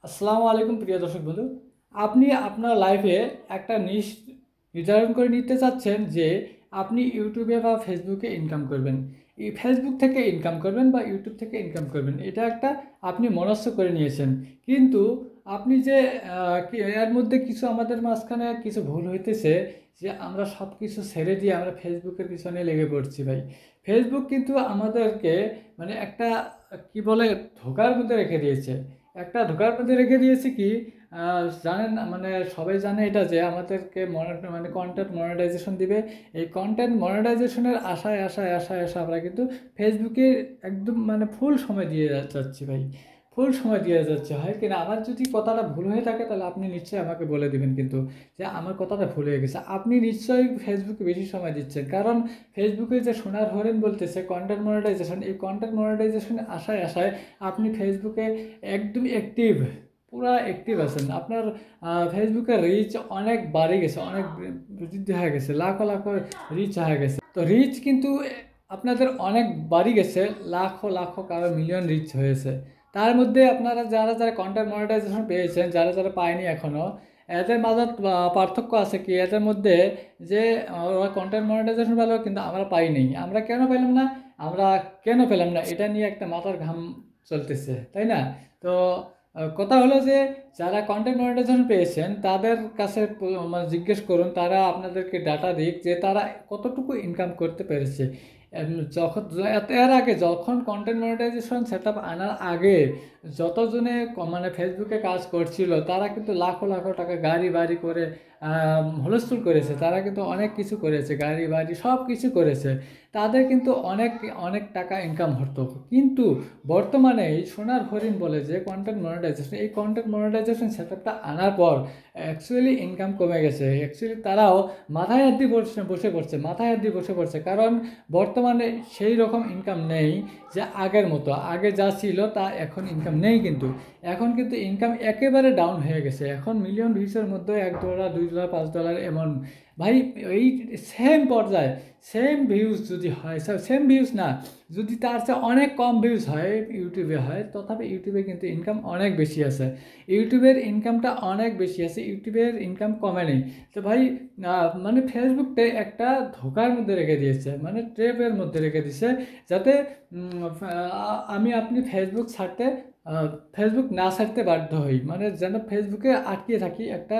আসসালামু আলাইকুম প্রিয় দর্শক বন্ধু। আপনি আপনার লাইফে একটা নিশ নির্ধারণ করে নিতে চাচ্ছেন যে আপনি ইউটিউবে বা ফেসবুকে ইনকাম করবেন। এই ফেসবুক থেকে ইনকাম করবেন বা ইউটিউব থেকে ইনকাম করবেন। এটা একটা আপনি মনস্থ করে নিয়েছেন। কিন্তু আপনি যে এর মধ্যে কিছু আমাদের মাঝখানে কিছু ভুল হইতেছে যে আমরা সব কিছু ছেড়ে দিয়ে আমরা ফেসবুকের পিছনে লেগে পড়ছি ভাই। ফেসবুক কিন্তু আমাদেরকে মানে একটা কি বলে ধোঁকার মধ্যে রেখে দিয়েছে। একটা ধোঁকার মধ্যে রেখে দিয়েছে কি জানেন মানে সবাই জানে এটা যে আমাদেরকে মানে কন্টেন্ট মনিটাইজেশন দিবে। এই কন্টেন্ট মনিটাইজেশনের আশায় আমরা কিন্তু ফেসবুকে একদম মানে ফুল সময় দিয়ে যাচ্ছি ভাই। ফুল সময় দিয়ে যাচ্ছে হয় কিনা আমার যদি কথাটা ভুল হয়ে থাকে তাহলে আপনি নিশ্চয়ই আমাকে বলে দিবেন কিন্তু যে আমার কথাটা ভুল হয়ে গেছে। আপনি নিশ্চয়ই ফেসবুকে বেশি সময় দিচ্ছেন, কারণ ফেসবুকে যে সোনার হরিণ বলতেছে কন্টেন্ট মনিটাইজেশন, এই কন্টেন্ট মনিটাইজেশনের আশায় আপনি ফেসবুকে একদম অ্যাক্টিভ, পুরা অ্যাক্টিভ আছেন। আপনার ফেসবুকের রিচ অনেক বাড়ে গেছে, অনেক বৃদ্ধি হয়ে গেছে, লাখো লাখো রিচ হয়ে গেছে। তো রিচ কিন্তু আপনাদের অনেক বাড়ি গেছে, লাখো লাখো কারো মিলিয়ন রিচ হয়েছে। তার মধ্যে আপনারা যারা যারা কন্টেন্ট মনিটাইজেশন পেয়েছেন, যারা যারা পায়নি এখনও, এদের মাঝে পার্থক্য আছে কি এদের মধ্যে যে ওরা কন্টেন্ট মনিটাইজেশন পেলো কিন্তু আমরা পাইনি। আমরা কেন পেলাম না, আমরা কেন পেলাম না এটা নিয়ে একটা মাথার ঘাম চলতেছে, তাই না? তো কথা হলো যে যারা কন্টেন্ট মনিটাইজেশন পেয়েছেন তাদের কাছে মানে জিজ্ঞেস করুন, তারা আপনাদেরকে ডাটা দিক যে তারা কতটুকু ইনকাম করতে পেরেছে। যখন এর আগে যখন কন্টেন্ট মনিটাইজেশন সেট আপ আনার আগে যতজনে মানে ফেসবুকে কাজ করছিল তারা কিন্তু লাখো লাখো টাকা গাড়ি বাড়ি করে হুলস্থুল করেছে, তারা কিন্তু অনেক কিছু করেছে, গাড়ি বাড়ি সব কিছু করেছে, তাদের কিন্তু অনেক অনেক টাকা ইনকাম হতো। কিন্তু বর্তমানে এই সোনার হরিণ বলে যে কন্টেন্ট মনিটাইজেশন, এই কন্টেন্ট মনিটাইজেশন সেট আপটা আনার পর অ্যাকচুয়ালি ইনকাম কমে গেছে। অ্যাকচুয়ালি তারাও মাথায় হাত দিয়ে মাথায় হাত দিয়ে বসে পড়ছে, কারণ বর্তমানে সেই রকম ইনকাম নেই যে আগের মতো। আগে যা ছিল তা এখন ইনকাম নেই, কিন্তু এখন কিন্তু ইনকাম একেবারে ডাউন হয়ে গেছে। এখন মিলিয়ন ভিউসের মধ্যে $1, $2, $5 এমন ভাই। এই সেম পর্যায়ে সেম ভিউজ যদি হয়, সেম ভিউজ না, যদি তার চেয়ে অনেক কম ভিউজ হয় ইউটিউবে হয়, তথাপি ইউটিউবে কিন্তু ইনকাম অনেক বেশি আছে। ইউটিউবের ইনকামটা অনেক বেশি আছে, ইউটিউবের ইনকাম কমে নেই। তো ভাই মানে ফেসবুকটা একটা ধোকার মধ্যে রেখে দিয়েছে, মানে ট্র্যাপের মধ্যে রেখে দিয়েছে, যাতে আমি আপনি ফেসবুক না ছাড়তে বাধ্য হই, মানে যেন ফেসবুকে আটকে থাকি একটা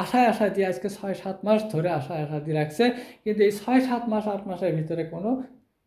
আশায় দিয়ে। আজকে 6-7 মাস ধরে আশায় দিয়ে রাখছে, কিন্তু এই 6-7 মাস 8 মাসের ভিতরে কোনো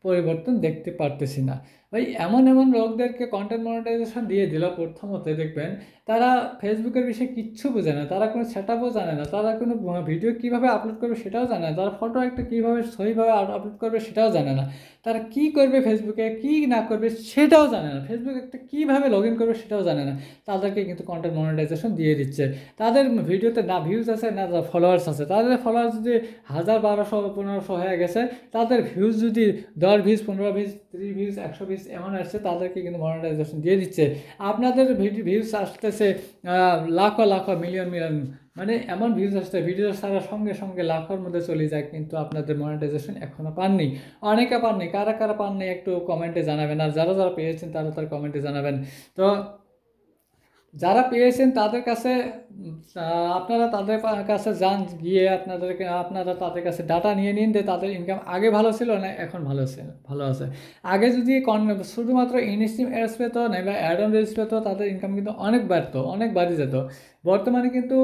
পরিবর্তন দেখতে পারতেছি না ভাই। এমন এমন লোকদেরকে কন্টেন্ট মনিটাইজেশন দিয়ে দিল, প্রথমত দেখবেন তারা ফেসবুকের বিষয়ে কিচ্ছু বোঝে না, তারা কোনো সেট আপও জানে না, তারা কোনো ভিডিও কীভাবে আপলোড করবে সেটাও জানে না, তারা ফটো একটা কীভাবে সহিভাবে আপলোড করবে সেটাও জানে না, তারা কী করবে ফেসবুকে কী না করবে সেটাও জানে না, ফেসবুক একটা কীভাবে লগ ইন করবে সেটাও জানে না। তাদেরকে কিন্তু কন্টেন্ট মনিটাইজেশন দিয়ে দিচ্ছে। তাদের ভিডিওতে না ভিউজ আছে না ফলোয়ার্স আছে, তাদের ফলোয়ার্স যদি 1000, 1200, 1500 হয়ে গেছে, তাদের ভিউজ যদি 10 ভিউজ, 15 ভিউজ, 30 ভিউজ, 100 ভিউজ এমন আসছে, তাদেরকে কিন্তু মনিটাইজেশন দিয়ে দিচ্ছে। আপনাদের ভিউজ আসতেছে লাখো লাখো মিলিয়ন মিলিয়ন, মানে এমন ভিউজ আসছে, ভিডিও ছাড়ার সঙ্গে সঙ্গে লাখোর মধ্যে চলে যায়, কিন্তু আপনাদের মনিটাইজেশন এখনও পাননি। অনেকে পাননি, কারা কারা পাননি একটু কমেন্টে জানাবেন, আর যারা যারা পেয়েছেন তারা তার কমেন্টে জানাবেন। তো যারা পেয়েছেন তাদের কাছে আপনারা তাদের কাছে যান, গিয়ে আপনারা তাদের কাছে ডাটা নিয়ে নিন যে তাদের ইনকাম আগে ভালো ছিল না এখন ভালো আছে। আগে যদি শুধুমাত্র ইনস্ট্রিম অ্যাডস পেতো না বা অ্যাড অন রিলস পেতো, তাদের ইনকাম কিন্তু অনেক বাড়তো, অনেক বাড়ি যেত। বর্তমানে কিন্তু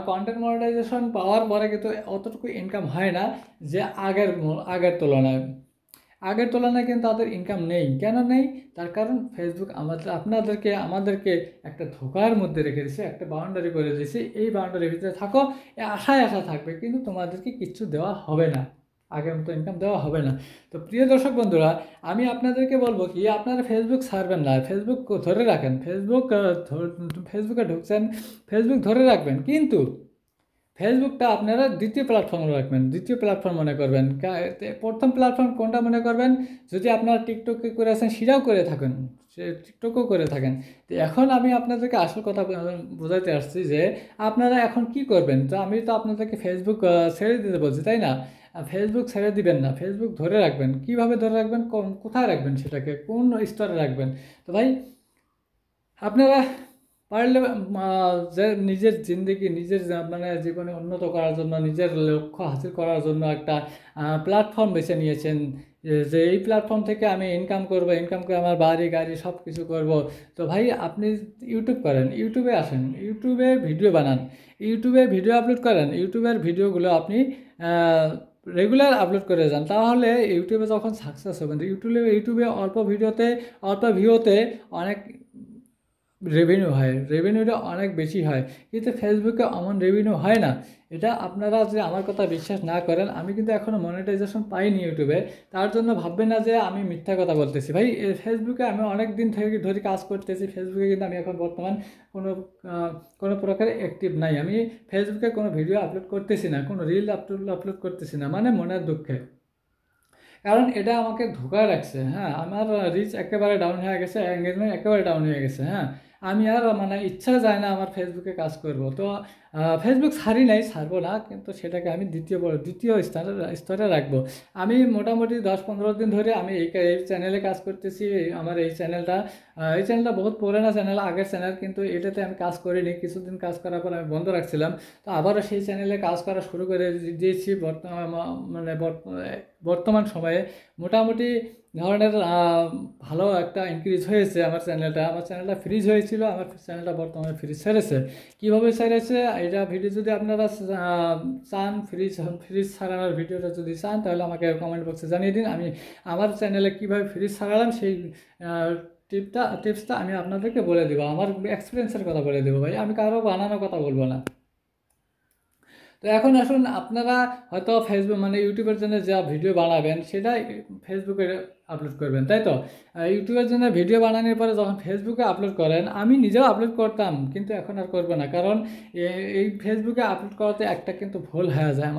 কন্টেন্ট মনিটাইজেশন পাওয়ার পরে কিন্তু অতটুকু ইনকাম হয় না যে আগের তুলনায়। আগের তুলনায় কিন্তু তাদের ইনকাম নেই। কেন নেই? তার কারণ ফেসবুক আমাদেরকে একটা ধোঁকার মধ্যে রেখে দিয়েছে, একটা বাউন্ডারি করে দিয়েছে। এই বাউন্ডারির ভিতরে থাকো, আশা থাকবে, কিন্তু তোমাদেরকে কিচ্ছু দেওয়া হবে না, আগের মতো ইনকাম দেওয়া হবে না। তো প্রিয় দর্শক বন্ধুরা, আমি আপনাদেরকে বলবো কি, আপনারা ফেসবুক ছাড়বেন না, ফেসবুক ধরে রাখেন। ফেসবুকে ঢুকছেন, ফেসবুক ধরে রাখবেন, কিন্তু ফেসবুকটা আপনারা দ্বিতীয় প্ল্যাটফর্ম রাখবেন, দ্বিতীয় প্ল্যাটফর্ম মনে করবেন। প্রথম প্ল্যাটফর্ম কোনটা মনে করবেন? যদি আপনারা টিকটকে করে আছেন সেটাও করে থাকেন, সে টিকটকও করে থাকেন। তো এখন আমি আপনাদেরকে আসল কথা বোঝাতে আসছি যে আপনারা এখন কি করবেন। তো আমি তো আপনাদেরকে ফেসবুক ছেড়ে দিতে বলছি, তাই না? ফেসবুক ছেড়ে দিবেন না, ফেসবুক ধরে রাখবেন। কিভাবে ধরে রাখবেন, কোথায় রাখবেন, সেটাকে কোন স্তরে রাখবেন? তো ভাই আপনারা পারলে যে নিজের জিন্দগি নিজের মানে জীবনে উন্নত করার জন্য নিজের লক্ষ্য হাসিল করার জন্য একটা প্ল্যাটফর্ম বেছে নিয়েছেন, যে এই প্ল্যাটফর্ম থেকে আমি ইনকাম করব, ইনকাম করে আমার বাড়ি গাড়ি সব কিছু করব। তো ভাই আপনি ইউটিউব করেন, ইউটিউবে আসেন, ইউটিউবে ভিডিও বানান, ইউটিউবে ভিডিও আপলোড করেন, ইউটিউবের ভিডিওগুলো আপনি রেগুলার আপলোড করে যান, তাহলে ইউটিউবে যখন সাকসেস হবেন, ইউটিউবে অল্প ভিডিওতে অল্প ভিউতে অনেক রেভিনিউ হয়, রেভিনিউটা অনেক বেশি হয়, কিন্তু ফেসবুকে এমন রেভিনিউ হয় না। এটা আপনারা যে আমার কথা বিশ্বাস না করেন, আমি কিন্তু এখনও মনিটাইজেশন পাইনি ইউটিউবে, তার জন্য ভাববেন না যে আমি মিথ্যা কথা বলতেছি। ভাই ফেসবুকে আমি অনেক দিন থেকে ধরে কাজ করতেছি, ফেসবুকে কিন্তু আমি এখন বর্তমান কোনো কোনো প্রকারে অ্যাক্টিভ নাই। আমি ফেসবুকে কোনো ভিডিও আপলোড করতেছি না, কোনো রিল আপলোড করতেছি না, মানে মনের দুঃখে, কারণ এটা আমাকে ধোকায় রাখছে। হ্যাঁ, আমার রিচ একেবারে ডাউন হয়ে গেছে, এঙ্গেজমেন্ট একেবারে ডাউন হয়ে গেছে। হ্যাঁ, আমি আর মানে ইচ্ছা যায় না আমার ফেসবুকে কাজ করব। তো ফেসবুক ছাড়ি নাই, ছাড়বো না, কিন্তু সেটাকে আমি দ্বিতীয় স্তরে রাখবো। আমি মোটামুটি 10-15 দিন ধরে আমি এই চ্যানেলে কাজ করতেছি। আমার এই চ্যানেলটা বহুত পুরানো চ্যানেল, আগের চ্যানেল, কিন্তু এটাতে আমি কাজ করিনি। কিছুদিন কাজ করার পর আমি বন্ধ রাখছিলাম, তো আবারও সেই চ্যানেলে কাজ করা শুরু করে দিয়েছি। বর্তমান সময়ে মোটামুটি ধরনের ভালো একটা ইনক্রিজ হয়েছে আমার চ্যানেলটা ফ্রিজ হয়েছিল, আমার চ্যানেলটা বর্তমানে ফ্রিজ ছেড়েছে। কীভাবে ছেড়েছে এটা ভিডিও যদি আপনারা চান, ফ্রিজ ছাড়ানোর ভিডিওটা যদি চান, তাহলে আমাকে কমেন্ট বক্সে জানিয়ে দিন। আমি আমার চ্যানেলে কীভাবে ফ্রিজ ছাড়ালাম সেই টিপসটা আমি আপনাদেরকে বলে দেবো, আমার এক্সপিরিয়েন্সের কথা বলে দেবো ভাই, আমি কারো বানানোর কথা বলবো না। তো এখন আসুন, আপনারা হয়তো ফেসবুক মানে ইউটিউবের জন্য যা ভিডিও বানাবেন সেটা ফেসবুকে আপলোড করবেন, তাই তো? ইউটিউবের জন্য ভিডিও বানানোর পরে যখন ফেসবুকে আপলোড করেন, আমি নিজেও আপলোড করতাম, কিন্তু এখন আর করবো না, কারণ এই ফেসবুকে আপলোড করাতে একটা কিন্তু ভুল হয়ে যায়।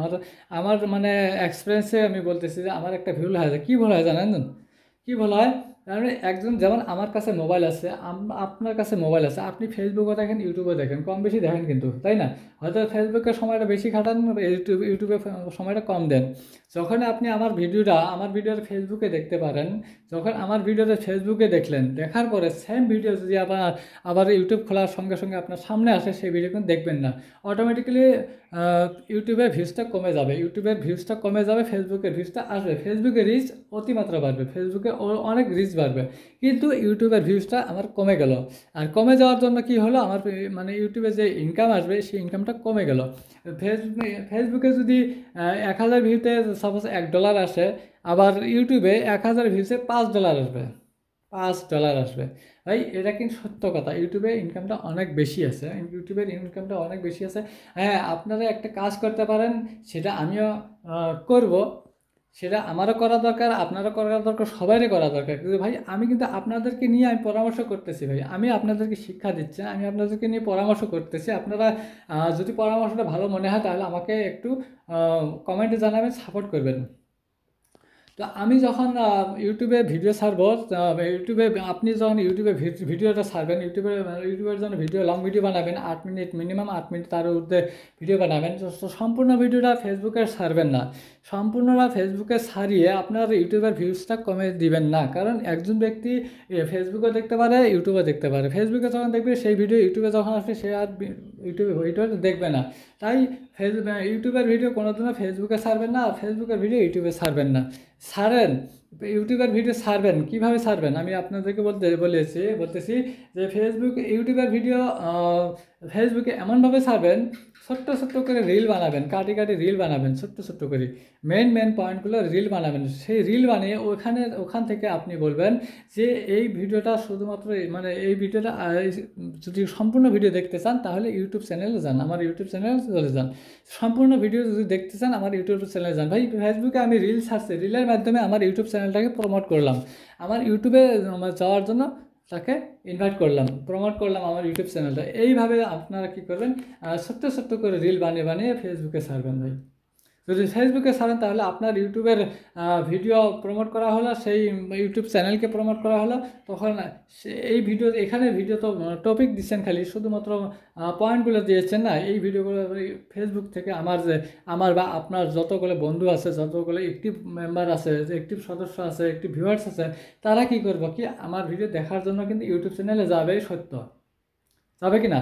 আমার মানে এক্সপিরিয়েন্সে আমি বলতেছি যে আমার একটা ভুল হয়ে যায়। কী ভুল হয় জানেন? কী ভুল হয়? কারণ একজন, যেমন আমার কাছে মোবাইল আছে, আপনার কাছে মোবাইল আছে, আপনি ফেসবুকে দেখেন, ইউটিউবে দেখেন, কম বেশি দেখেন কিন্তু, তাই না? হয়তো ফেসবুকে সময়টা বেশি খাটান, ইউটিউবে সময়টা কম দেন। যখন আপনি আমার ভিডিওর ফেসবুকে দেখতে পারেন, যখন আমার ভিডিওটা ফেসবুকে দেখলেন, দেখার পরে সেম ভিডিও যদি আবার ইউটিউব খোলার সঙ্গে সঙ্গে আপনার সামনে আসে, সেই ভিডিও কিন্তু দেখবেন না। অটোমেটিক্যালি ইউটিউবের ভিউজটা কমে যাবে, ফেসবুকের ভিউজটা আসবে, ফেসবুকের রিচ অতিমাত্রা বাড়বে, ফেসবুকে অনেক রিচ বাড়বে, কিন্তু ইউটিউবের ভিউজটা আমার কমে গেল। আর কমে যাওয়ার জন্য কি হলো, আমার মানে ইউটিউবে যে ইনকাম আসবে সেই ইনকামটা কমে গেল। ফেসবুকে যদি 1000 ভিউতে সাপোজ $1 আসে, আবার ইউটিউবে 1000 ভিউতে $5 আসবে, $5 আসবে। ভাই এটা কিন্তু সত্য কথা, ইউটিউবের ইনকামটা অনেক বেশি আছে, হ্যাঁ, আপনারা একটা কাজ করতে পারেন, সেটা আমিও করব, সেটা আমারও করা দরকার, আপনারও করা দরকার, সবারই করা দরকার। কিন্তু ভাই আমি কিন্তু আপনাদেরকে নিয়ে আমি পরামর্শ করতেছি, ভাই আমি আপনাদেরকে শিক্ষা দিচ্ছি, আমি আপনাদেরকে নিয়ে পরামর্শ করতেছি। আপনারা যদি পরামর্শটা ভালো মনে হয়, তাহলে আমাকে একটু কমেন্টে জানাবেন, সাপোর্ট করবেন। তো আমি যখন ইউটিউবে ভিডিও ছাড়বো, আপনি যখন ইউটিউবে ভিডিওটা ছাড়বেন, ইউটিউবের জন্য লং ভিডিও বানাবেন, 8 মিনিট, মিনিমাম 8 মিনিট, তার ঊর্ধ্বে ভিডিও বানাবেন। তো সম্পূর্ণ ভিডিওটা ফেসবুকে ছাড়বেন না, সম্পূর্ণটা ফেসবুকে ছাড়িয়ে আপনার ইউটিউবের ভিউজটা কমে দিবেন না, কারণ একজন ব্যক্তি ফেসবুকে দেখতে পারে, ইউটিউবে দেখতে পারে। ফেসবুকে যখন দেখবে সেই ভিডিও ইউটিউবে যখন আসবে, সে আর ইউটিউবে দেখবে না। তাই ইউটিউবের ভিডিও কোনোদিনও ফেসবুকে ছাড়বেন না, আর ফেসবুকের ভিডিও ইউটিউবে ছাড়বেন না। ইউটিউবের ভিডিও ছাড়বেন, কীভাবে ছাড়বেন আমি আপনাদেরকে বলতেছি যে ইউটিউবের ভিডিও ফেসবুকে এমনভাবে ছাড়বেন, ছোট্ট করে রিল বানাবেন, কাটি রিল বানাবেন, ছোট্ট করে মেন পয়েন্টগুলো রিল বানাবেন। সেই রিল বানিয়ে ওখান থেকে আপনি বলবেন যে এই ভিডিওটা শুধুমাত্র, মানে এই ভিডিওটা যদি সম্পূর্ণ ভিডিও দেখতে চান, তাহলে ইউটিউব চ্যানেলে যান, আমার ইউটিউব চ্যানেলে চলে যান। সম্পূর্ণ ভিডিও যদি দেখতে চান, আমার ইউটিউব চ্যানেলে যান। ভাই ফেসবুকে আমি রিল ছাড়ছি, রিলের মাধ্যমে আমার ইউটিউব চ্যানেলটাকে প্রমোট করলাম, আমার ইউটিউবে যাওয়ার জন্য তাকে ইনভাইট করলাম, প্রমোট করলাম আমার ইউটিউব চ্যানেলটা। এইভাবে আপনারা কী করবেন, ছোট্ট করে রিল বানিয়ে ফেসবুকে ছাড়বেন। ভাই যদি ফেসবুকে ছাড়েন, তাহলে আপনার ইউটিউবের ভিডিও প্রমোট করা হলো, সেই ইউটিউব চ্যানেলকে প্রমোট করা হলো। তখন এখানে ভিডিও তো টপিক দিচ্ছেন, খালি শুধুমাত্র পয়েন্টগুলো দিয়েছেন না। এই ভিডিওগুলো ফেসবুক থেকে আমার বা আপনার যতগুলো বন্ধু আছে, যতগুলো অ্যাক্টিভ মেম্বার আছে, অ্যাক্টিভ সদস্য আছে, অ্যাক্টিভ ভিউয়ার্স আছে, তারা কী করবো, কি আমার ভিডিও দেখার জন্য কিন্তু ইউটিউব চ্যানেলে যাবে, সত্য যাবে কি না?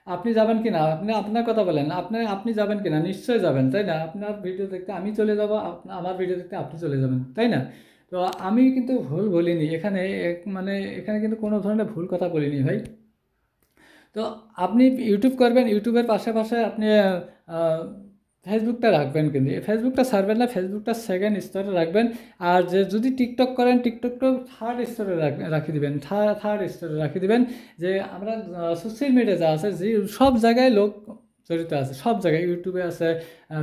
আপনি যাবেন কি না? আপনি আপনার কথা বলেন। আপনি যাবেন কি না? নিশ্চয়ই যাবেন, তাই না? আপনার ভিডিও দেখতে আমি চলে যাব, আমার ভিডিও দেখতে আপনি চলে যাবেন, তাই না? তো আমি কিন্তু ভুল বলিনি এখানে, মানে এখানে কিন্তু কোনো ধরনের ভুল কথা বলিনি ভাই। তো আপনি ইউটিউব করবেন, ইউটিউবের পাশে আপনি ফেসবুকটা রাখবেন, কিন্তু এই ফেসবুকটা ছাড়বেন না, ফেসবুকটা সেকেন্ড স্তরে রাখবেন। আর যদি টিকটক করেন, টিকটকটাও থার্ড স্তরে রাখি দিবেন, থার্ড স্তরে রাখি দিবেন। যে আমরা সোশ্যাল মিডিয়া যা আছে, যে সব জায়গায় লোক জড়িত আছে, সব জায়গায় ইউটিউবে আছে,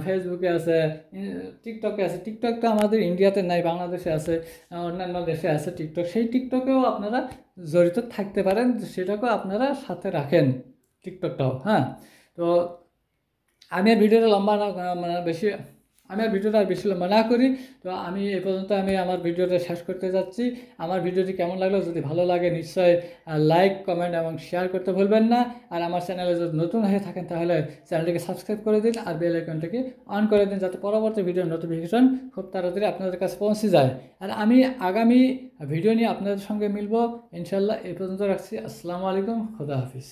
ফেসবুকে আছে, টিকটকে আছে। টিকটকটা আমাদের ইন্ডিয়াতে নাই, বাংলাদেশে আছে, অন্যান্য দেশে আছে টিকটক। সেই টিকটকেও আপনারা জড়িত থাকতে পারেন, সেটাকেও আপনারা সাথে রাখেন, টিকটকটাও। হ্যাঁ, তো আমি আর ভিডিওটা লম্বা না, মানে বেশি, আমি আর ভিডিওটা আর বেশি লম্বা না করি। তো আমি এ পর্যন্ত আমি আমার ভিডিওটা শেষ করতে যাচ্ছি। আমার ভিডিওটি কেমন লাগলো, যদি ভালো লাগে নিশ্চয়ই লাইক, কমেন্ট এবং শেয়ার করতে ভুলবেন না। আর আমার চ্যানেলে যদি নতুন হয়ে থাকেন তাহলে চ্যানেলটিকে সাবস্ক্রাইব করে দিন আর বেল আইকনটাকে অন করে দিন, যাতে পরবর্তী ভিডিওর নোটিফিকেশন খুব তাড়াতাড়ি আপনাদের কাছে পৌঁছে যায়। আর আমি আগামী ভিডিও নিয়ে আপনাদের সঙ্গে মিলবো ইনশাল্লাহ। এ পর্যন্ত রাখছি। আসসালামু আলাইকুম, খোদা হাফিজ।